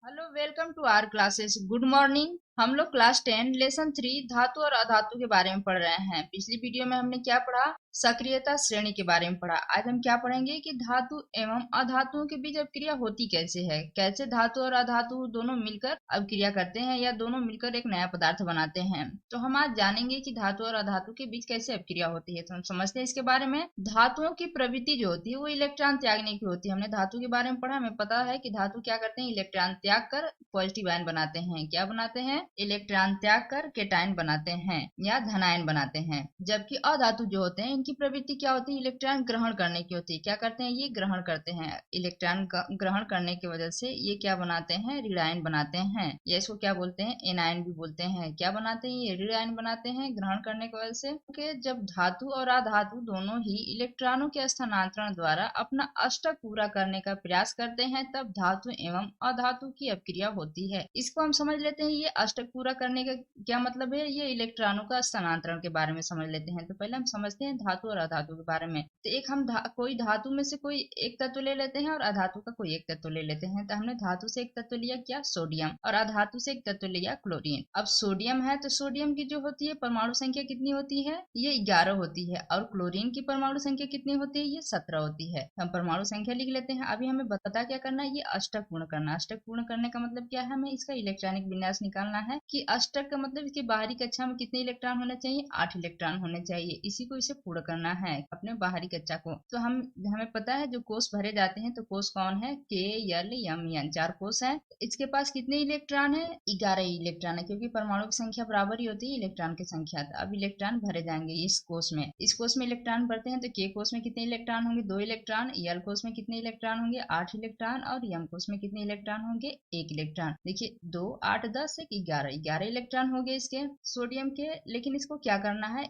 Hello, welcome to our classes. Good morning. हम लोग class 10 lesson 3 धातु और अधातु के बारे में पढ़ रहे हैं। पिछली वीडियो में हमने क्या पढ़ा? सक्रियता श्रेणी के बारे में पढ़ा। आज हम क्या पढ़ेंगे कि धातु एवं अधातुओं के बीच अभिक्रिया होती कैसे है, कैसे धातु और अधातु दोनों मिलकर अभिक्रिया करते हैं या दोनों मिलकर एक नया पदार्थ बनाते हैं। तो हम आज जानेंगे कि धातु और अधातु के बीच कैसे अभिक्रिया होती है। तो हम समझते हैं इसके बारे में। धातुओं की प्रवृत्ति जो होती है वो इलेक्ट्रॉन त्यागने की होती है। हमने धातु के बारे में पढ़ा, हमें पता है कि धातु क्या करते हैं, इलेक्ट्रॉन त्याग कर पॉजिटिव आयन बनाते हैं। क्या बनाते हैं? इलेक्ट्रॉन त्याग कर केटायन बनाते हैं या धनायन बनाते हैं। जबकि अधातु जो होते हैं इनकी प्रवृत्ति क्या होती है, इलेक्ट्रॉन ग्रहण करने की होती है। क्या करते हैं, ये ग्रहण करते हैं। इलेक्ट्रॉन ग्रहण करने की वजह से ये क्या बनाते हैं, ऋणायन बनाते हैं, या इसको क्या बोलते हैं, एनायन भी बोलते हैं। क्या बनाते हैं, ये ऋणायन बनाते हैं ग्रहण करने की वजह से। क्योंकि जब धातु और अधातु दोनों ही इलेक्ट्रॉनों के स्थानांतरण द्वारा अपना अष्टक पूरा करने का प्रयास करते हैं तब धातु एवं अधातु की अपक्रिया होती है। इसको हम समझ लेते हैं, ये अष्टक पूरा करने का क्या मतलब है, ये इलेक्ट्रॉनों का स्थानांतरण के बारे में समझ लेते हैं। तो पहले हम समझते हैं धातु और अधातु के बारे में। तो एक हम कोई धातु में से कोई एक तत्व ले लेते हैं और अधातु का कोई एक तत्व ले लेते हैं। तो हमने धातु से एक तत्व लिया क्या, सोडियम, और अधातु से एक तत्व लिया क्लोरीन। अब सोडियम है तो सोडियम की जो होती है परमाणु संख्या कितनी होती है, ये 11 होती है, और क्लोरीन की परमाणु संख्या कितनी होती है, ये 17 होती है। हम परमाणु संख्या लिख लेते हैं। अभी हमें पता क्या करना है, ये अष्टक पूर्ण करना। अष्टक पूर्ण करने का मतलब क्या है, हमें इसका इलेक्ट्रॉनिक विन्यास निकालना है कि अष्टक का मतलब इसके बाहरी कक्षा में कितने इलेक्ट्रॉन होने चाहिए, 8 इलेक्ट्रॉन होने चाहिए। इसी को इसे पूर्ण करना है अपने बाहरी कक्षा को। तो हमें पता है जो कोष भरे जाते हैं, तो कोष कौन है, के एल एम एन, 4 कोष है। इसके पास कितने इलेक्ट्रॉन है, 11 इलेक्ट्रॉन है, क्योंकि परमाणु की संख्या बराबर ही होती है इलेक्ट्रॉन की संख्या। तो अब इलेक्ट्रॉन भरे जाएंगे इस कोष में। इस कोष में इलेक्ट्रॉन भरते हैं तो के कोष में कितने इलेक्ट्रॉन होंगे, 2 इलेक्ट्रॉन। एल कोष में कितने इलेक्ट्रॉन होंगे, 8 इलेक्ट्रॉन। और एम कोष में कितने इलेक्ट्रॉन होंगे, 1 इलेक्ट्रॉन। देखिए 2 8 10 1 11 इलेक्ट्रॉन हो गए इसके सोडियम के। लेकिन इसको क्या करना है,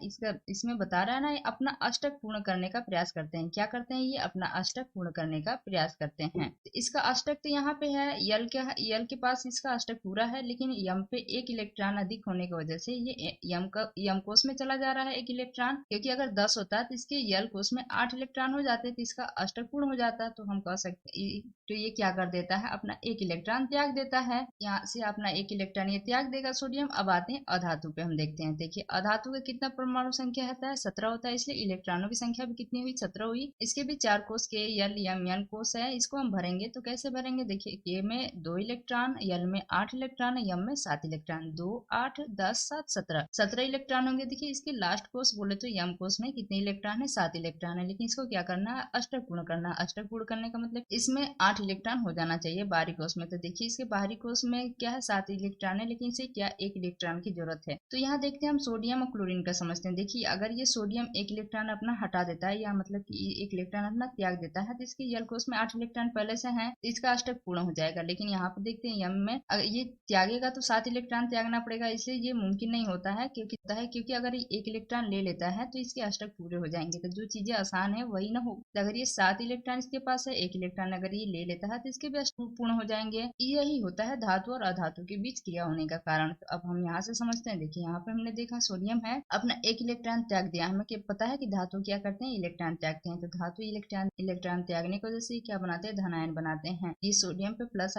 इसमें बता रहा है ना, अपना अष्टक पूर्ण करने का प्रयास करते हैं। क्या करते हैं, ये अपना अष्टक पूर्ण करने का प्रयास करते हैं। तो इसका अष्टक तो यहाँ पे है, यल के पास इसका अष्टक पूरा है, लेकिन यम पे 1 इलेक्ट्रॉन अधिक होने की वजह से ये यम कोष में चला जा रहा है 1 इलेक्ट्रॉन। क्योंकि अगर 10 होता है तो इसके यल कोष में 8 इलेक्ट्रॉन हो जाते तो इसका अष्टक पूर्ण हो जाता। तो हम कह सकते, तो ये क्या कर देता है, अपना 1 इलेक्ट्रॉन त्याग देता है। यहाँ से अपना 1 इलेक्ट्रॉन ये त्याग देगा सोडियम। अब आते हैं अधातु पे, हम देखते हैं। देखिए अधातु का कितना परमाणु संख्या होता है, 17 होता है, इसलिए इलेक्ट्रॉनों की संख्या भी कितनी हुई, 17 हुई। इसके भी 4 कोष, के एल एम एन कोष है। इसको हम भरेंगे तो कैसे भरेंगे, देखिए के में 2 इलेक्ट्रॉन, एल में 8 इलेक्ट्रॉन, एम में 7 इलेक्ट्रॉन। 2 8 10 7 17 इलेक्ट्रॉन होंगे। देखिए इसके लास्ट कोष बोले तो एम कोष में कितने इलेक्ट्रॉन है, 7 इलेक्ट्रॉन है। लेकिन इसको क्या करना है, अष्टक पूर्ण करना। अष्टक पूर्ण करने का मतलब इसमें 8 इलेक्ट्रॉन हो जाना चाहिए बाहरी कोष में। तो देखिए इसके बाहरी कोष में क्या है, 7 इलेक्ट्रॉन है, लेकिन इसे क्या 1 इलेक्ट्रॉन की जरूरत है। तो यहाँ देखते हैं हम सोडियम और क्लोरीन का समझते हैं। देखिए अगर ये सोडियम 1 इलेक्ट्रॉन अपना हटा देता है, या मतलब कि 1 इलेक्ट्रॉन अपना त्याग देता है, तो इसके यल कोष में 8 इलेक्ट्रॉन पहले से है, तो इसका अष्टक पूर्ण हो जाएगा। लेकिन यहाँ पे देखते हैं यम में अगर ये त्यागेगा तो 7 इलेक्ट्रॉन त्यागना पड़ेगा, इसलिए ये मुमकिन नहीं होता है। क्योंकि अगर ये 1 इलेक्ट्रॉन ले लेता है तो इसके अष्टक पूरे हो जाएंगे। तो जो चीजें आसान है वही ना हो। तो अगर ये 7 इलेक्ट्रॉन इसके पास है, 1 इलेक्ट्रॉन अगर ये ले लेता है तो इसके भी अष्टक पूर्ण हो जाएंगे। यही होता है धातु और अधातु के बीच क्रिया होने का कारण। तो अब हम यहाँ से समझते हैं। देखिए यहाँ पे हमने देखा सोडियम है, अपना 1 इलेक्ट्रॉन त्याग दिया। हमें क्या पता है कि धातु क्या करते हैं, इलेक्ट्रॉन त्यागते हैं। तो धातु इलेक्ट्रॉन त्यागने की वजह से क्या बनाते हैं, धनायन बनाते हैं। ये सोडियम पे प्लस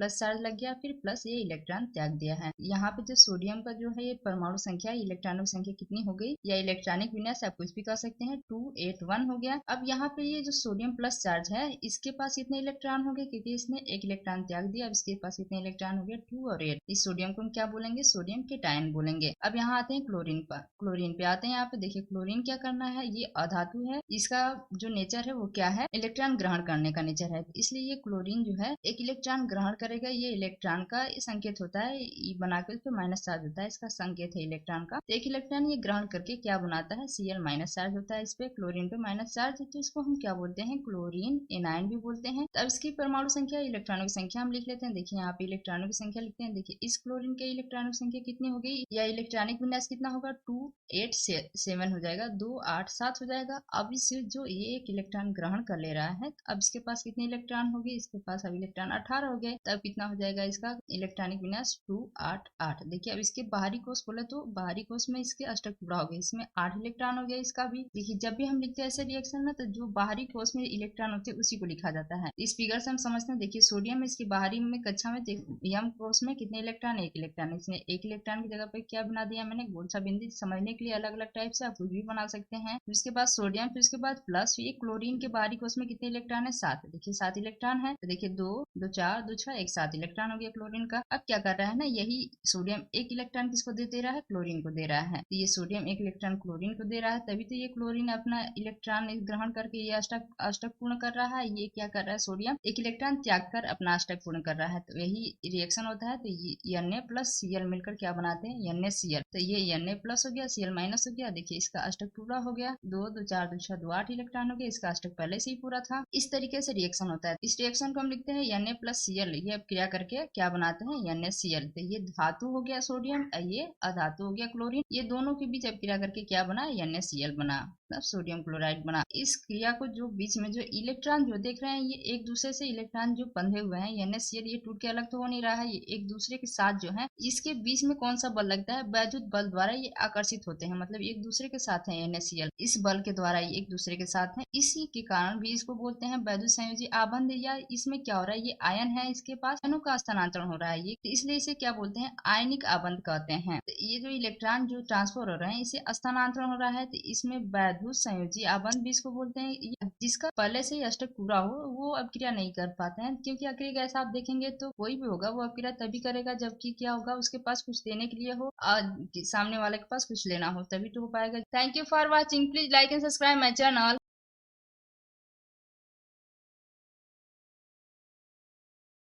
चार्ज लग गया, फिर प्लस ये इलेक्ट्रॉन त्याग दिया है। यहाँ पे जो सोडियम का जो है ये परमाणु संख्या, इलेक्ट्रॉनों की संख्या कितनी हो गई, या इलेक्ट्रॉनिक विन्यास आप कुछ भी कह सकते हैं, 281 हो गया। अब यहाँ पे ये जो सोडियम प्लस चार्ज है, इसके पास कितने इलेक्ट्रॉन हो गए, क्योंकि इसने 1 इलेक्ट्रॉन त्याग दिया। अब इसके पास कितने इलेक्ट्रॉन हो गया, 2 और 8। इस सोडियम को हम क्या बोलेंगे, सोडियम केटायन बोलेंगे। अब यहाँ आते हैं क्लोरीन पर। क्लोरीन पे आते हैं। यहाँ पे देखिए क्लोरीन क्या करना है, ये अधातु है, इसका जो नेचर है वो क्या है, इलेक्ट्रॉन ग्रहण करने का नेचर है। इसलिए ये क्लोरीन जो है 1 इलेक्ट्रॉन ग्रहण करेगा। ये इलेक्ट्रॉन का संकेत होता है, बना के उसको माइनस चार्ज होता है, इसका संकेत है इलेक्ट्रॉन का। तो 1 इलेक्ट्रॉन ये ग्रहण करके क्या बनाता है, Cl माइनस चार्ज होता है। इस पे क्लोरीन पे माइनस चार्ज है, तो इसको हम क्या बोलते हैं, क्लोरीन एनायन भी बोलते हैं। तब इसकी परमाणु संख्या, इलेक्ट्रॉनों की संख्या हम लिख लेते हैं। देखिए यहाँ पे इलेक्ट्रॉनों की संख्या लिखते हैं। देखिए इस क्लोरीन के इलेक्ट्रॉनों की संख्या कितनी हो गई, या इलेक्ट्रॉनिक विन्यास कितना होगा, 2 8 7 हो जाएगा। 2 8 7 हो जाएगा। अब इस जो ये एक इलेक्ट्रॉन ग्रहण कर ले रहा है, अब इसके पास कितने इलेक्ट्रॉन हो गए, इसके पास अब इलेक्ट्रॉन 18 हो गए। तब कितना हो जाएगा इसका इलेक्ट्रॉनिक विन्यास 2 8 8। देखिए अब इसके बाहरी कोष बोले तो बाहरी कोष में इसके अष्टक पूरा हो गया, इसमें 8 इलेक्ट्रॉन हो गया इसका भी। देखिए जब भी हम लिखते हैं ऐसे रिएक्शन में तो जो बाहरी कोष में इलेक्ट्रॉन होते हैं उसी को लिखा जाता है। इस फिगर से हम समझते हैं। देखिए सोडियम इसकी बाहरी में कक्षा में यम कोष में कितने इलेक्ट्रॉन, एक इलेक्ट्रॉन। इसने एक इलेक्ट्रॉन की जगह पे क्या बना दिया मैंने, गोल सा बिंदु। समझने के लिए अलग अलग टाइप से आप कुछ भी बना सकते हैं। फिर इसके बाद सोडियम, फिर उसके बाद प्लस, ये क्लोरीन के बाहरी कोष में कितने इलेक्ट्रॉन है, 7। देखिए 7 इलेक्ट्रॉन है। तो देखिए 2 2 4 2 6 1 7 इलेक्ट्रॉन हो गया क्लोरीन का। अब क्या कर रहा है ना, यही सोडियम एक इलेक्ट्रॉन किसको दे रहा है, क्लोरीन को दे रहा है। तो ये सोडियम एक इलेक्ट्रॉन क्लोरीन को दे रहा है, तभी तो ये क्लोरीन अपना इलेक्ट्रॉन ग्रहण करके ये अष्टक पूर्ण कर रहा है। ये क्या कर रहा है, सोडियम एक इलेक्ट्रॉन त्याग कर अपना अष्टक पूर्ण कर रहा है। तो यही रिएक्शन होता है। तो ये Na प्लस Cl मिलकर क्या बनाते हैं, NaCl। तो ये Na प्लस हो गया, Cl माइनस हो गया। देखिए इसका अष्टक पूरा हो गया, 2 2 4 2 6 2 8 इलेक्ट्रॉन हो गया। इसका अष्टक पहले से ही पूरा था। इस तरीके से रिएक्शन होता है। इस रिएक्शन को हम लिखते हैं Na प्लस Cl। ये अब क्रिया करके क्या बनाते हैं, NaCl। तो ये धातु हो गया सोडियम, ये अधातु हो गया क्लोरीन। ये दोनों के बीच अब क्रिया करके क्या बना, NaCl बना, मतलब सोडियम क्लोराइड बना। इस क्रिया को जो बीच में जो इलेक्ट्रॉन जो देख रहे हैं, ये एक दूसरे से इलेक्ट्रॉन जो बंधे हुए हैं, NaCl ये टूट के अलग तो हो नहीं रहा है, ये एक दूसरे के साथ जो है, इसके बीच में कौन सा बल लगता है, वैद्युत बल द्वारा ये आकर्षित होते हैं। मतलब एक दूसरे के साथ है NaCl, इस बल के द्वारा ये एक दूसरे के साथ है। इसी के कारण भी इसको बोलते हैं वैद्युत संयोजी आबंध। या इसमें क्या हो रहा है, ये आयन है, इसके पास आयनों का स्थानांतरण हो रहा है, ये तो इसलिए इसे क्या बोलते हैं, आयनिक आबंध कहते हैं। तो ये जो इलेक्ट्रॉन जो ट्रांसफर हो रहे हैं, इसे स्थानांतरण हो रहा है, तो इसमें वैद्युत संयोजी आबंध भी इसको बोलते हैं। जिसका पहले से ही अष्टक पूरा हो वो अपक्रिया नहीं कर पाते हैं, क्योंकि अक्रिया गैस आप देखेंगे तो कोई भी होगा वो अपक्रिया तभी करेगा जबकि क्या होगा, उसके पास कुछ देने के लिए हो और सामने वाले के पास कुछ लेना हो, तभी तो हो पाएगा। Thank you for watching. Please like and subscribe my channel.